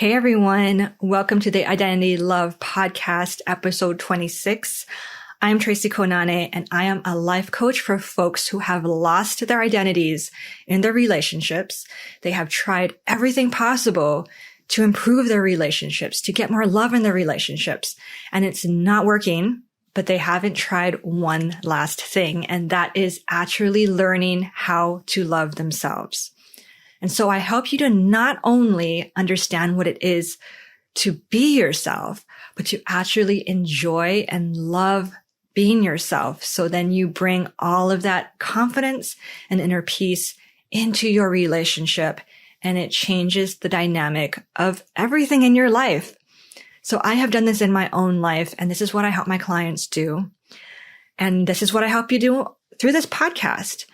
Hey everyone, welcome to the Identity Love Podcast, episode 26. I'm Tracy Konane, and I am a life coach for folks who have lost their identities in their relationships. They have tried everything possible to improve their relationships, to get more love in their relationships, and it's not working, but they haven't tried one last thing, and that is actually learning how to love themselves. And so I help you to not only understand what it is to be yourself, but to actually enjoy and love being yourself. So then you bring all of that confidence and inner peace into your relationship, and it changes the dynamic of everything in your life. So I have done this in my own life, and this is what I help my clients do. And this is what I help you do through this podcast.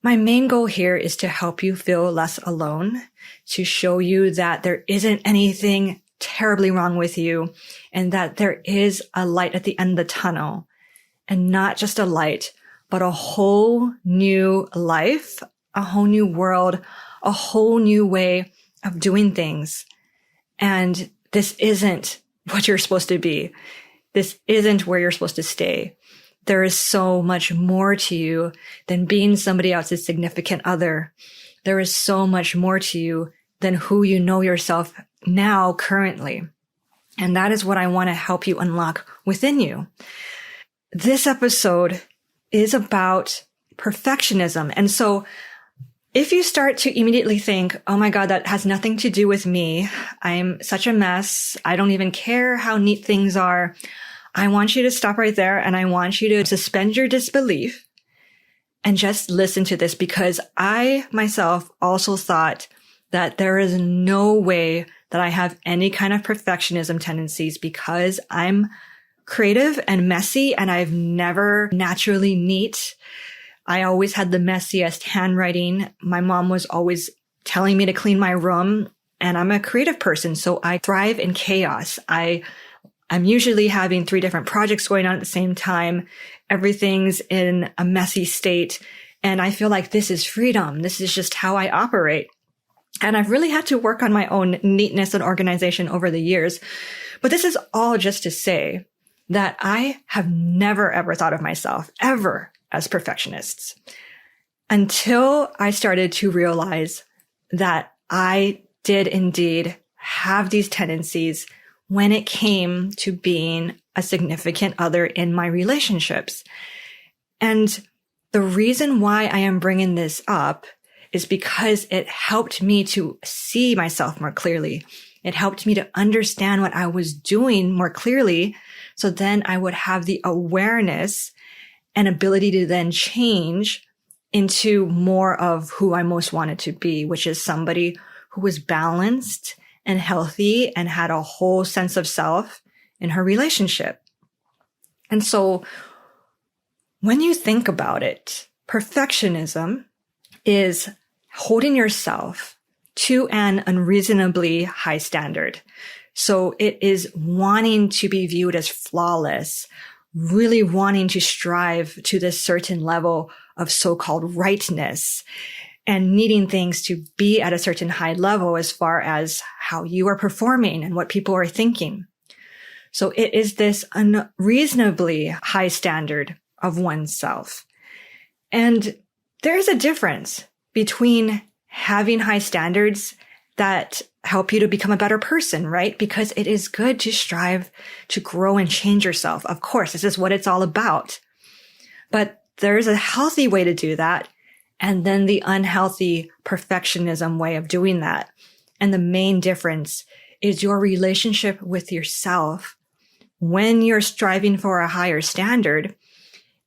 My main goal here is to help you feel less alone, to show you that there isn't anything terribly wrong with you, and that there is a light at the end of the tunnel, and not just a light, but a whole new life, a whole new world, a whole new way of doing things. And this isn't what you're supposed to be. This isn't where you're supposed to stay. There is so much more to you than being somebody else's significant other. There is so much more to you than who you know yourself now, currently. And that is what I want to help you unlock within you. This episode is about perfectionism. And so if you start to immediately think, oh my God, that has nothing to do with me. I'm such a mess. I don't even care how neat things are. I want you to stop right there, and I want you to suspend your disbelief and just listen to this, because I myself also thought that there is no way that I have any kind of perfectionism tendencies, because I'm creative and messy and I've never naturally neat. I always had the messiest handwriting. My mom was always telling me to clean my room, and I'm a creative person, so I thrive in chaos. I'm usually having 3 different projects going on at the same time. Everything's in a messy state. And I feel like this is freedom. This is just how I operate. And I've really had to work on my own neatness and organization over the years. But this is all just to say that I have never, ever thought of myself ever as perfectionists until I started to realize that I did indeed have these tendencies when it came to being a significant other in my relationships. And the reason why I am bringing this up is because it helped me to see myself more clearly. It helped me to understand what I was doing more clearly. So then I would have the awareness and ability to then change into more of who I most wanted to be, which is somebody who was balanced and healthy and had a whole sense of self in her relationship. And so when you think about it, perfectionism is holding yourself to an unreasonably high standard. So it is wanting to be viewed as flawless, really wanting to strive to this certain level of so-called rightness, and needing things to be at a certain high level as far as how you are performing and what people are thinking. So it is this unreasonably high standard of oneself. And there is a difference between having high standards that help you to become a better person, right? Because it is good to strive to grow and change yourself. Of course, this is what it's all about. But there's a healthy way to do that, and then the unhealthy perfectionism way of doing that. And the main difference is your relationship with yourself. When you're striving for a higher standard,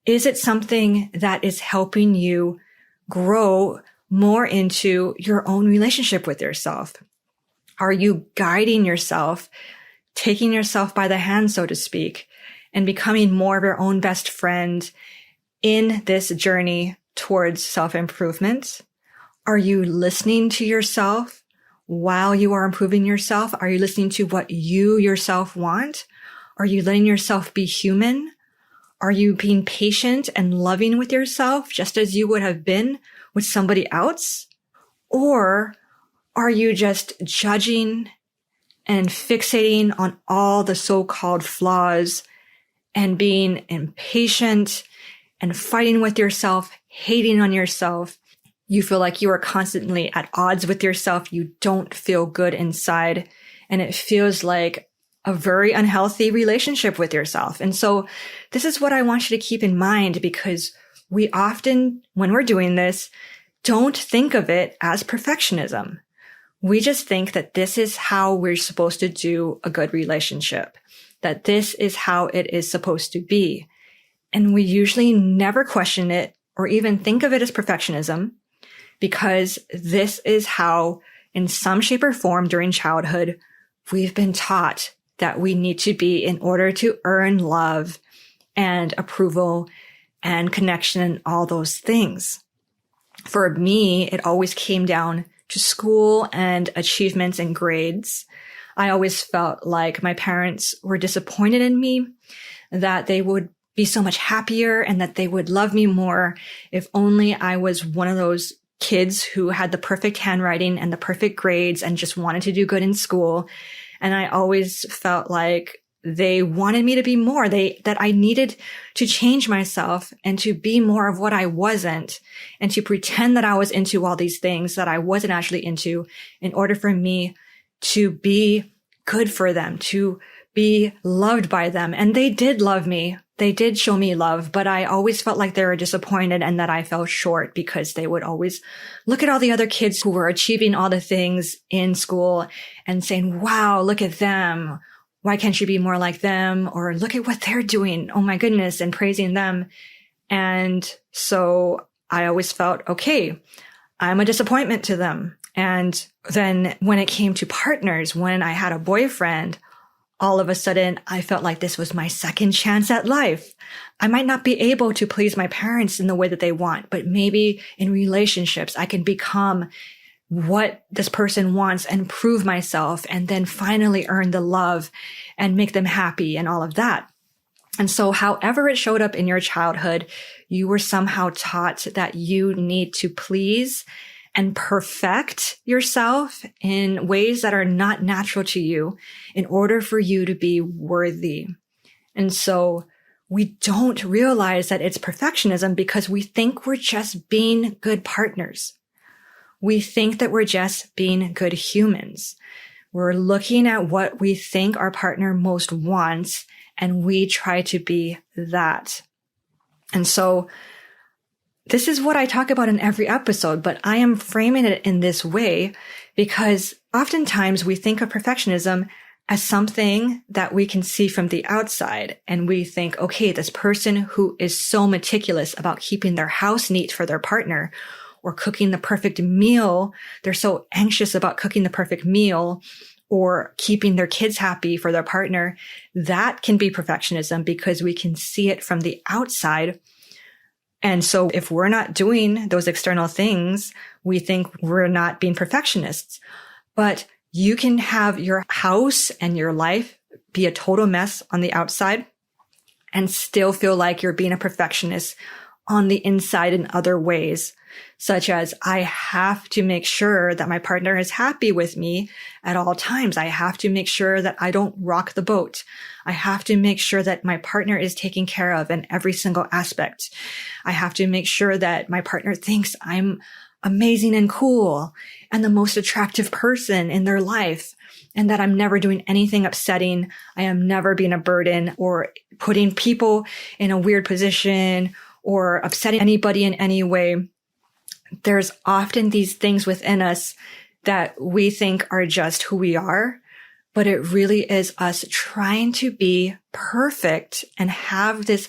is it something that is helping you grow more into your own relationship with yourself? Are you guiding yourself, taking yourself by the hand, so to speak, and becoming more of your own best friend in this journey towards self-improvement? Are you listening to yourself while you are improving yourself? Are you listening to what you yourself want? Are you letting yourself be human? Are you being patient and loving with yourself just as you would have been with somebody else? Or are you just judging and fixating on all the so-called flaws and being impatient and fighting with yourself, hating on yourself. You feel like you are constantly at odds with yourself. You don't feel good inside. And it feels like a very unhealthy relationship with yourself. And so this is what I want you to keep in mind, because we often, when we're doing this, don't think of it as perfectionism. We just think that this is how we're supposed to do a good relationship, that this is how it is supposed to be. And we usually never question it or even think of it as perfectionism, because this is how, in some shape or form during childhood, we've been taught that we need to be in order to earn love and approval and connection and all those things. For me, it always came down to school and achievements and grades. I always felt like my parents were disappointed in me, that they would be so much happier and that they would love me more if only I was one of those kids who had the perfect handwriting and the perfect grades and just wanted to do good in school. And I always felt like they wanted me to be more, that I needed to change myself and to be more of what I wasn't, and to pretend that I was into all these things that I wasn't actually into, in order for me to be good for them, to be loved by them. And they did love me. They did show me love, but I always felt like they were disappointed and that I fell short, because they would always look at all the other kids who were achieving all the things in school and saying, wow, look at them. Why can't you be more like them? Or look at what they're doing. Oh my goodness. And praising them. And so I always felt, okay, I'm a disappointment to them. And then when it came to partners, when I had a boyfriend, all of a sudden I felt like this was my second chance at life. I might not be able to please my parents in the way that they want, but maybe in relationships, I can become what this person wants and prove myself, and then finally earn the love and make them happy and all of that. And so however it showed up in your childhood, you were somehow taught that you need to please and perfect yourself in ways that are not natural to you in order for you to be worthy. And so we don't realize that it's perfectionism because we think we're just being good partners. We think that we're just being good humans. We're looking at what we think our partner most wants, and we try to be that. And so this is what I talk about in every episode, but I am framing it in this way because oftentimes we think of perfectionism as something that we can see from the outside. And we think, okay, this person who is so meticulous about keeping their house neat for their partner, or cooking the perfect meal. They're so anxious about cooking the perfect meal or keeping their kids happy for their partner. That can be perfectionism because we can see it from the outside. And so if we're not doing those external things, we think we're not being perfectionists. But you can have your house and your life be a total mess on the outside and still feel like you're being a perfectionist on the inside in other ways, such as I have to make sure that my partner is happy with me at all times. I have to make sure that I don't rock the boat. I have to make sure that my partner is taken care of in every single aspect. I have to make sure that my partner thinks I'm amazing and cool and the most attractive person in their life, and that I'm never doing anything upsetting. I am never being a burden or putting people in a weird position or upsetting anybody in any way. There's often these things within us that we think are just who we are, but it really is us trying to be perfect and have this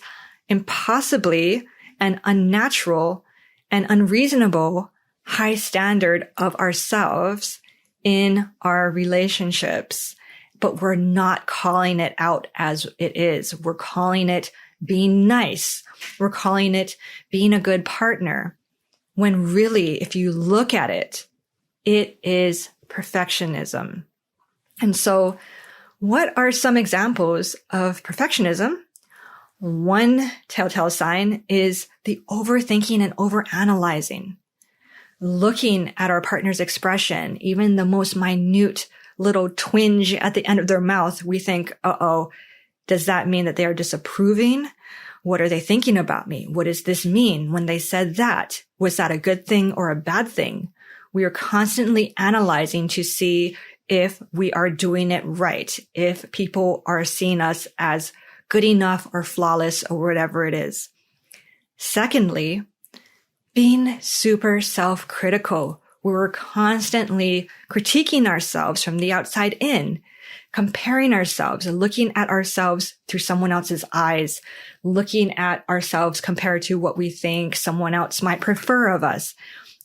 impossibly and unnatural and unreasonable high standard of ourselves in our relationships. But we're not calling it out as it is. We're calling it being nice. We're calling it being a good partner. When really, if you look at it, it is perfectionism. And so what are some examples of perfectionism? One telltale sign is the overthinking and overanalyzing. Looking at our partner's expression, even the most minute little twinge at the end of their mouth, we think, uh-oh, does that mean that they are disapproving? What are they thinking about me? What does this mean when they said that? Was that a good thing or a bad thing? We are constantly analyzing to see if we are doing it right, if people are seeing us as good enough or flawless or whatever it is. Secondly, being super self-critical, where we're constantly critiquing ourselves from the outside in, comparing ourselves, looking at ourselves through someone else's eyes, looking at ourselves compared to what we think someone else might prefer of us,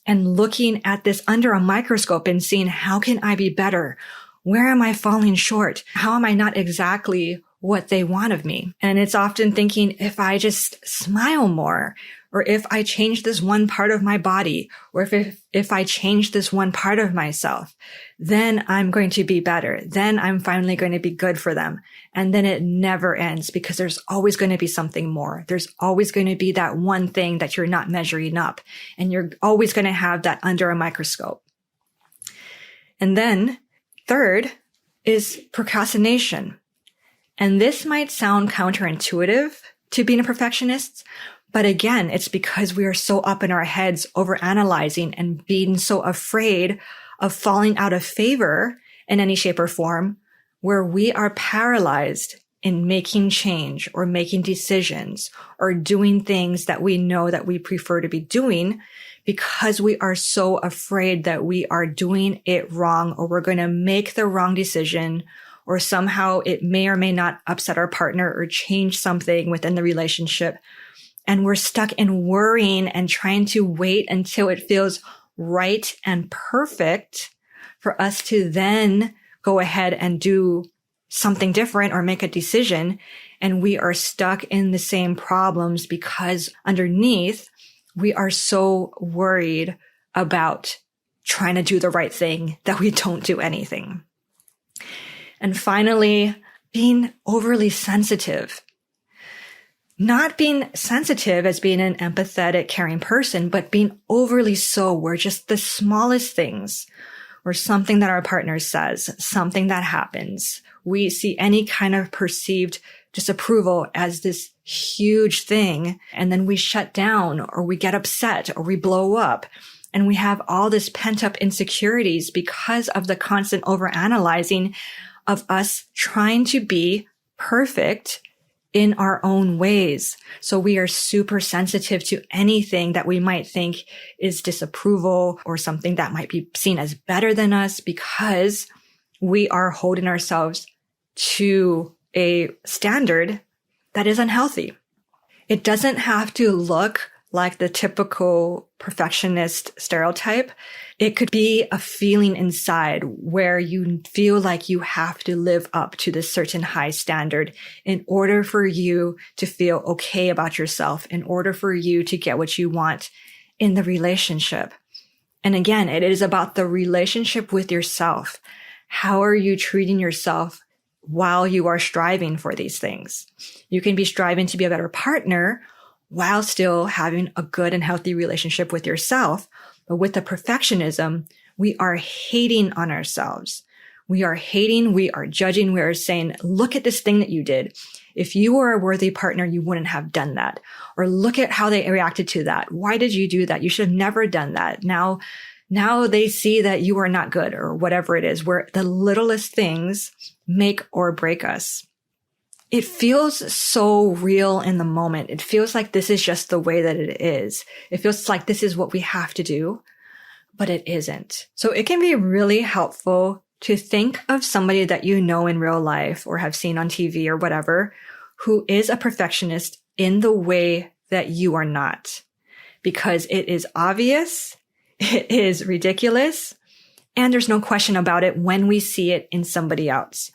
and looking at this under a microscope and seeing, how can I be better? Where am I falling short? How am I not exactly what they want of me? And it's often thinking, if I just smile more, or if I change this one part of my body, or if I change this one part of myself, then I'm going to be better. Then I'm finally going to be good for them. And then it never ends, because there's always going to be something more. There's always going to be that one thing that you're not measuring up, and you're always going to have that under a microscope. And then third is procrastination. And this might sound counterintuitive to being a perfectionist, but again, it's because we are so up in our heads overanalyzing and being so afraid of falling out of favor in any shape or form, where we are paralyzed in making change or making decisions or doing things that we know that we prefer to be doing, because we are so afraid that we are doing it wrong, or we're going to make the wrong decision, or somehow it may or may not upset our partner or change something within the relationship. And we're stuck in worrying and trying to wait until it feels right and perfect for us to then go ahead and do something different or make a decision. And we are stuck in the same problems because underneath, we are so worried about trying to do the right thing that we don't do anything. And finally, being overly sensitive. Not being sensitive as being an empathetic, caring person, but being overly so, where just the smallest things, or something that our partner says, something that happens, we see any kind of perceived disapproval as this huge thing, and then we shut down, or we get upset, or we blow up. And we have all this pent-up insecurities because of the constant overanalyzing of us trying to be perfect in our own ways. So we are super sensitive to anything that we might think is disapproval or something that might be seen as better than us, because we are holding ourselves to a standard that is unhealthy. It doesn't have to look like the typical perfectionist stereotype. It could be a feeling inside where you feel like you have to live up to this certain high standard in order for you to feel okay about yourself, in order for you to get what you want in the relationship. And again, it is about the relationship with yourself. How are you treating yourself while you are striving for these things? You can be striving to be a better partner while still having a good and healthy relationship with yourself. But with the perfectionism, we are hating on ourselves. We are hating, we are judging, we are saying, look at this thing that you did. If you were a worthy partner, you wouldn't have done that. Or look at how they reacted to that. Why did you do that? You should have never done that. Now they see that you are not good, or whatever it is, where the littlest things make or break us. It feels so real in the moment. It feels like this is just the way that it is. It feels like this is what we have to do, but it isn't. So it can be really helpful to think of somebody that you know in real life or have seen on TV or whatever, who is a perfectionist in the way that you are not, because it is obvious, it is ridiculous, and there's no question about it when we see it in somebody else.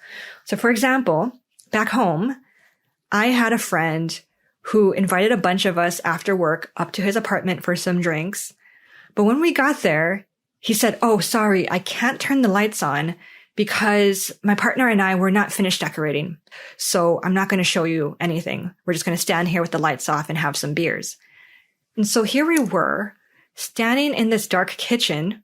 So for example, back home, I had a friend who invited a bunch of us after work up to his apartment for some drinks. But when we got there, he said, "Oh, sorry, I can't turn the lights on because my partner and I were not finished decorating. So I'm not going to show you anything. We're just going to stand here with the lights off and have some beers." And so here we were, standing in this dark kitchen,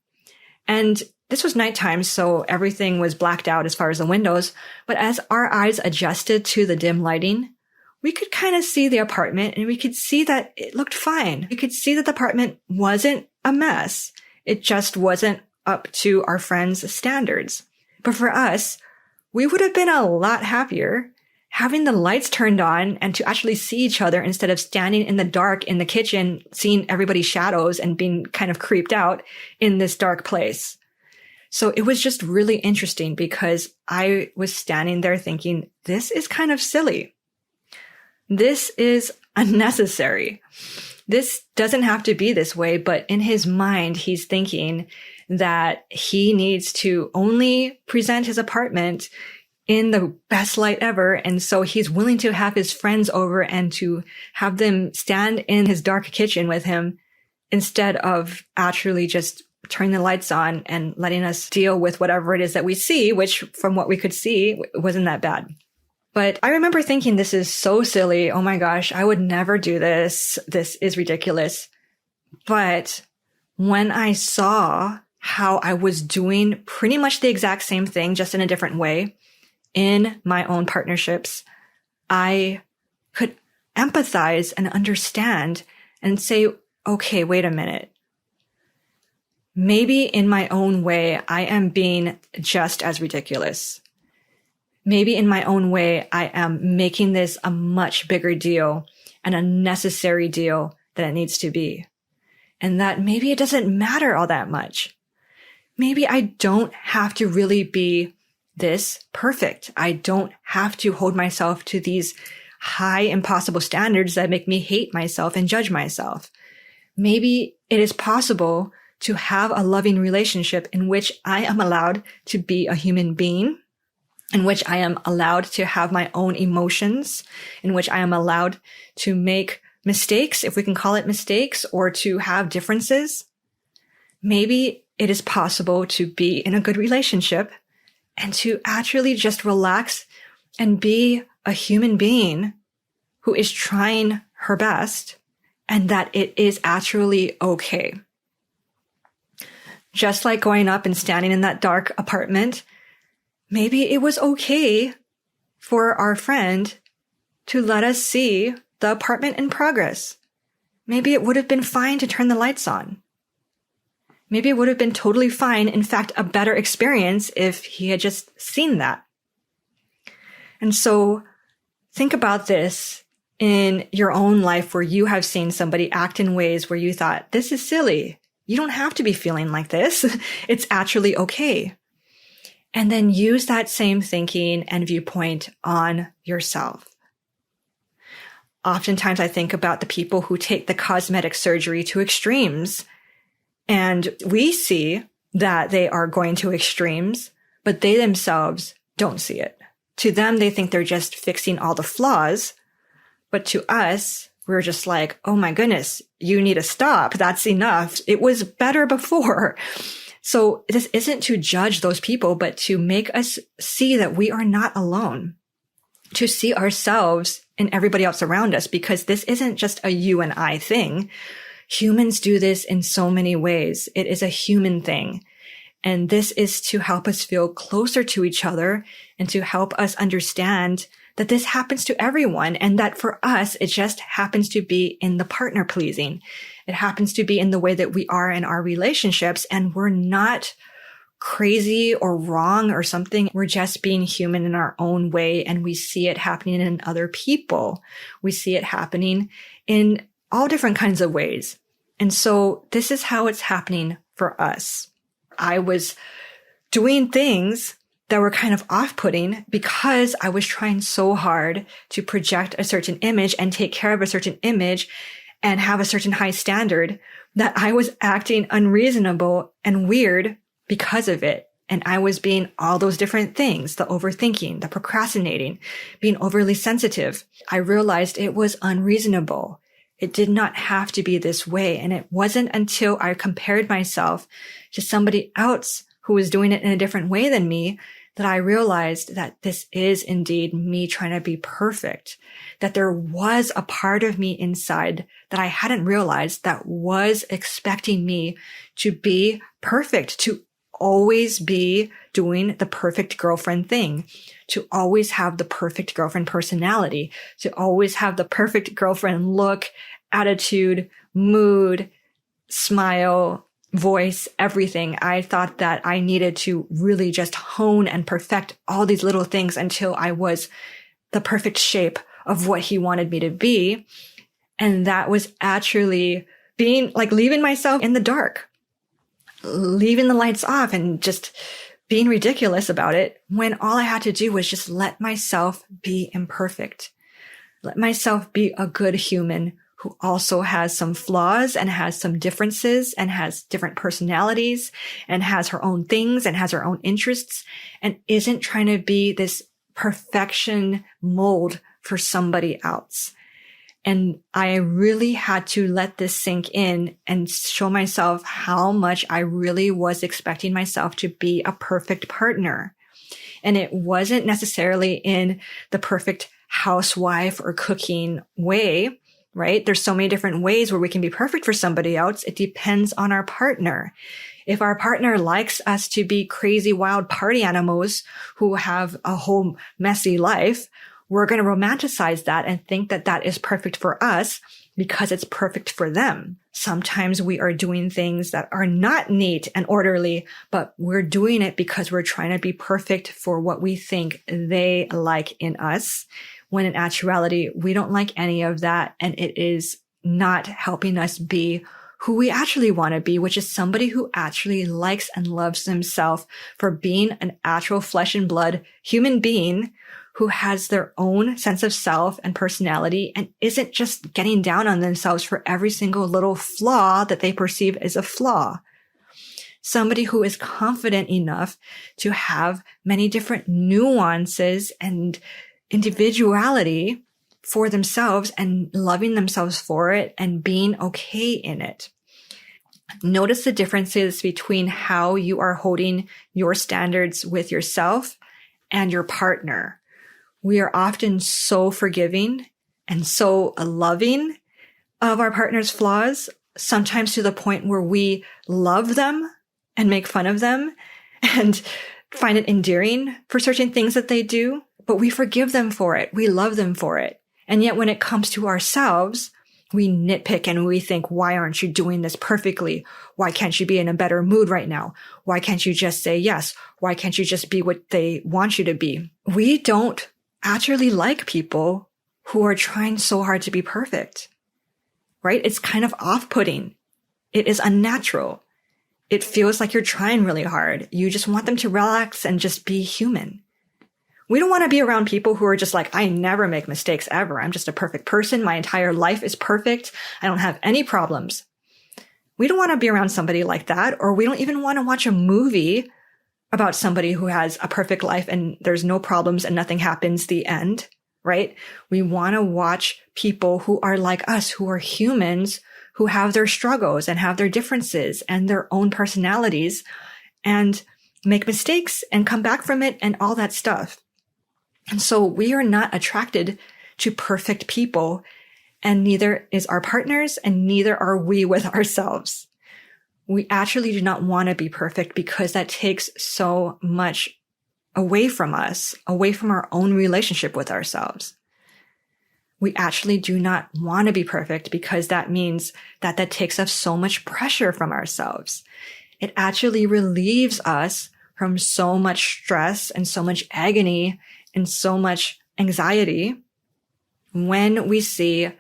and This was nighttime, so everything was blacked out as far as the windows. But as our eyes adjusted to the dim lighting, we could kind of see the apartment and we could see that it looked fine. We could see that the apartment wasn't a mess. It just wasn't up to our friends' standards. But for us, we would have been a lot happier having the lights turned on and to actually see each other instead of standing in the dark in the kitchen, seeing everybody's shadows and being kind of creeped out in this dark place. So it was just really interesting because I was standing there thinking, this is kind of silly. This is unnecessary. This doesn't have to be this way, but in his mind, he's thinking that he needs to only present his apartment in the best light ever. And so he's willing to have his friends over and to have them stand in his dark kitchen with him instead of actually just turning the lights on and letting us deal with whatever it is that we see, which from what we could see wasn't that bad. But I remember thinking, this is so silly. Oh my gosh, I would never do this. This is ridiculous. But when I saw how I was doing pretty much the exact same thing, just in a different way in my own partnerships, I could empathize and understand and say, okay, wait a minute. Maybe in my own way, I am being just as ridiculous. Maybe in my own way, I am making this a much bigger deal and a necessary deal than it needs to be. And that maybe it doesn't matter all that much. Maybe I don't have to really be this perfect. I don't have to hold myself to these high, impossible standards that make me hate myself and judge myself. Maybe it is possible to have a loving relationship in which I am allowed to be a human being, in which I am allowed to have my own emotions, in which I am allowed to make mistakes, if we can call it mistakes, or to have differences. Maybe it is possible to be in a good relationship and to actually just relax and be a human being who is trying her best, and that it is actually okay. Just like going up and standing in that dark apartment, maybe it was okay for our friend to let us see the apartment in progress. Maybe it would have been fine to turn the lights on. Maybe it would have been totally fine, in fact, a better experience if he had just seen that. And so think about this in your own life where you have seen somebody act in ways where you thought, this is silly. You don't have to be feeling like this. It's actually okay. And then use that same thinking and viewpoint on yourself. Oftentimes I think about the people who take the cosmetic surgery to extremes, and we see that they are going to extremes, but they themselves don't see it. To them, they think they're just fixing all the flaws, but to us, we're just like, oh my goodness, you need to stop. That's enough. It was better before. So this isn't to judge those people, but to make us see that we are not alone, to see ourselves and everybody else around us, because this isn't just a you and I thing. Humans do this in so many ways. It is a human thing. And this is to help us feel closer to each other and to help us understand that this happens to everyone, and that for us, it just happens to be in the partner pleasing. It happens to be in the way that we are in our relationships, and we're not crazy or wrong or something. We're just being human in our own way, and we see it happening in other people. We see it happening in all different kinds of ways. And so this is how it's happening for us. I was doing things that were kind of off-putting because I was trying so hard to project a certain image and take care of a certain image and have a certain high standard that I was acting unreasonable and weird because of it. And I was being all those different things, the overthinking, the procrastinating, being overly sensitive. I realized it was unreasonable. It did not have to be this way. And it wasn't until I compared myself to somebody else who was doing it in a different way than me that I realized that this is indeed me trying to be perfect, that there was a part of me inside that I hadn't realized that was expecting me to be perfect, to always be doing the perfect girlfriend thing, to always have the perfect girlfriend personality, to always have the perfect girlfriend look, attitude, mood, smile, voice, everything. I thought that I needed to really just hone and perfect all these little things until I was the perfect shape of what he wanted me to be. And that was actually being like leaving myself in the dark, leaving the lights off and just being ridiculous about it, when all I had to do was just let myself be imperfect. Let myself be a good human who also has some flaws and has some differences and has different personalities and has her own things and has her own interests and isn't trying to be this perfection mold for somebody else. And I really had to let this sink in and show myself how much I really was expecting myself to be a perfect partner. And it wasn't necessarily in the perfect housewife or cooking way, right? There's so many different ways where we can be perfect for somebody else. It depends on our partner. If our partner likes us to be crazy, wild party animals who have a whole messy life, we're going to romanticize that and think that that is perfect for us because it's perfect for them. Sometimes we are doing things that are not neat and orderly, but we're doing it because we're trying to be perfect for what we think they like in us, when in actuality, we don't like any of that. And it is not helping us be who we actually want to be, which is somebody who actually likes and loves themselves for being an actual flesh and blood human being who has their own sense of self and personality and isn't just getting down on themselves for every single little flaw that they perceive as a flaw. Somebody who is confident enough to have many different nuances and individuality for themselves and loving themselves for it and being okay in it. Notice the differences between how you are holding your standards with yourself and your partner. We are often so forgiving and so loving of our partner's flaws, sometimes to the point where we love them and make fun of them and find it endearing for certain things that they do, but we forgive them for it. We love them for it. And yet when it comes to ourselves, we nitpick and we think, why aren't you doing this perfectly? Why can't you be in a better mood right now? Why can't you just say yes? Why can't you just be what they want you to be? We don't actually like people who are trying so hard to be perfect, right? It's kind of off-putting. It is unnatural. It feels like you're trying really hard. You just want them to relax and just be human. We don't want to be around people who are just like, I never make mistakes ever. I'm just a perfect person. My entire life is perfect. I don't have any problems. We don't want to be around somebody like that, or we don't even want to watch a movie about somebody who has a perfect life and there's no problems and nothing happens, the end, right? We want to watch people who are like us, who are humans, who have their struggles and have their differences and their own personalities and make mistakes and come back from it and all that stuff. And so we are not attracted to perfect people, and neither is our partners, and neither are we with ourselves. We actually do not want to be perfect because that takes so much away from us, away from our own relationship with ourselves. We actually do not want to be perfect because that means that takes us so much pressure from ourselves. It actually relieves us from so much stress and so much agony and so much anxiety when we see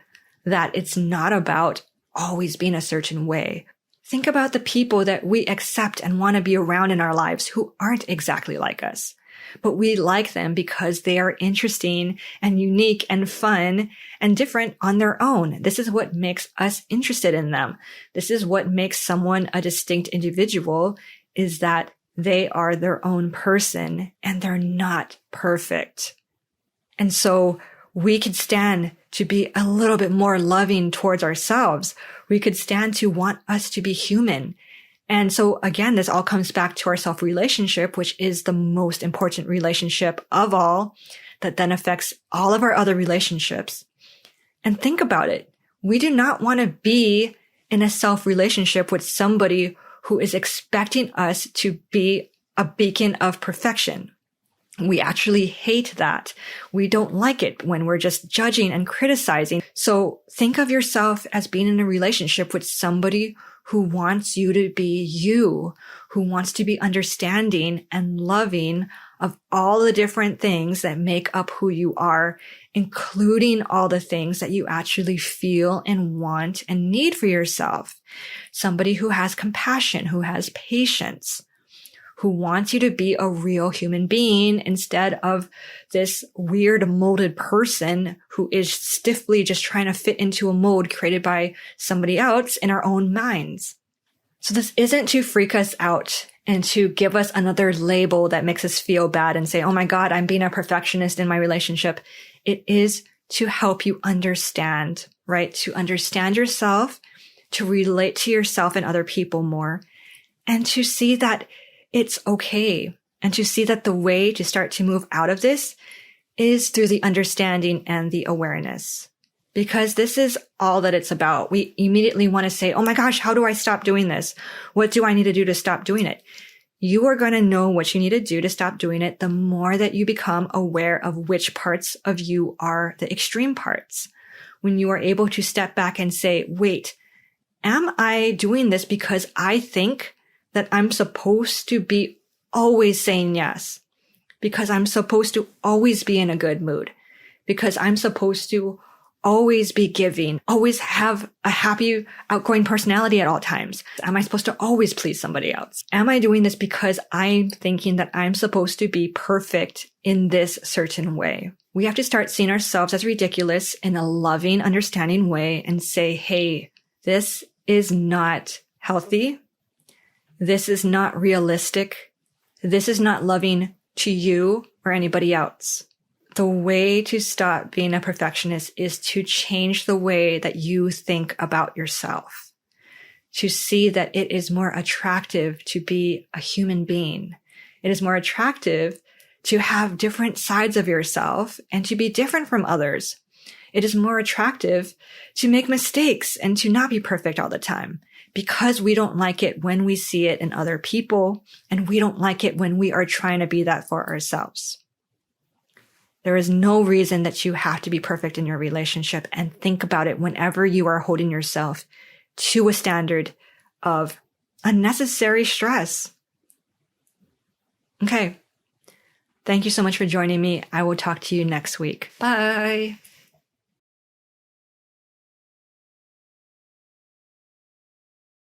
that it's not about always being a certain way. Think about the people that we accept and want to be around in our lives who aren't exactly like us, but we like them because they are interesting and unique and fun and different on their own. This is what makes us interested in them. This is what makes someone a distinct individual, is that they are their own person and they're not perfect. And so we could stand to be a little bit more loving towards ourselves. We could stand to want us to be human. And so again, this all comes back to our self-relationship, which is the most important relationship of all, that then affects all of our other relationships. And think about it. We do not want to be in a self-relationship with somebody who is expecting us to be a beacon of perfection. We actually hate that. We don't like it when we're just judging and criticizing. So think of yourself as being in a relationship with somebody who wants you to be you, who wants to be understanding and loving of all the different things that make up who you are, including all the things that you actually feel and want and need for yourself. Somebody who has compassion, who has patience, who wants you to be a real human being instead of this weird molded person who is stiffly just trying to fit into a mold created by somebody else in our own minds. So this isn't to freak us out and to give us another label that makes us feel bad and say, oh my God, I'm being a perfectionist in my relationship. It is to help you understand, right? To understand yourself, to relate to yourself and other people more, and to see that it's okay. And to see that the way to start to move out of this is through the understanding and the awareness. Because this is all that it's about. We immediately want to say, oh my gosh, how do I stop doing this? What do I need to do to stop doing it? You are going to know what you need to do to stop doing it the more that you become aware of which parts of you are the extreme parts. When you are able to step back and say, wait, am I doing this because I think that I'm supposed to be always saying yes, because I'm supposed to always be in a good mood, because I'm supposed to always be giving, always have a happy, outgoing personality at all times? Am I supposed to always please somebody else? Am I doing this because I'm thinking that I'm supposed to be perfect in this certain way? We have to start seeing ourselves as ridiculous in a loving, understanding way and say, hey, this is not healthy. This is not realistic. This is not loving to you or anybody else. The way to stop being a perfectionist is to change the way that you think about yourself, to see that it is more attractive to be a human being. It is more attractive to have different sides of yourself and to be different from others. It is more attractive to make mistakes and to not be perfect all the time, because we don't like it when we see it in other people, and we don't like it when we are trying to be that for ourselves. There is no reason that you have to be perfect in your relationship, and think about it whenever you are holding yourself to a standard of unnecessary stress. Okay. Thank you so much for joining me. I will talk to you next week. Bye.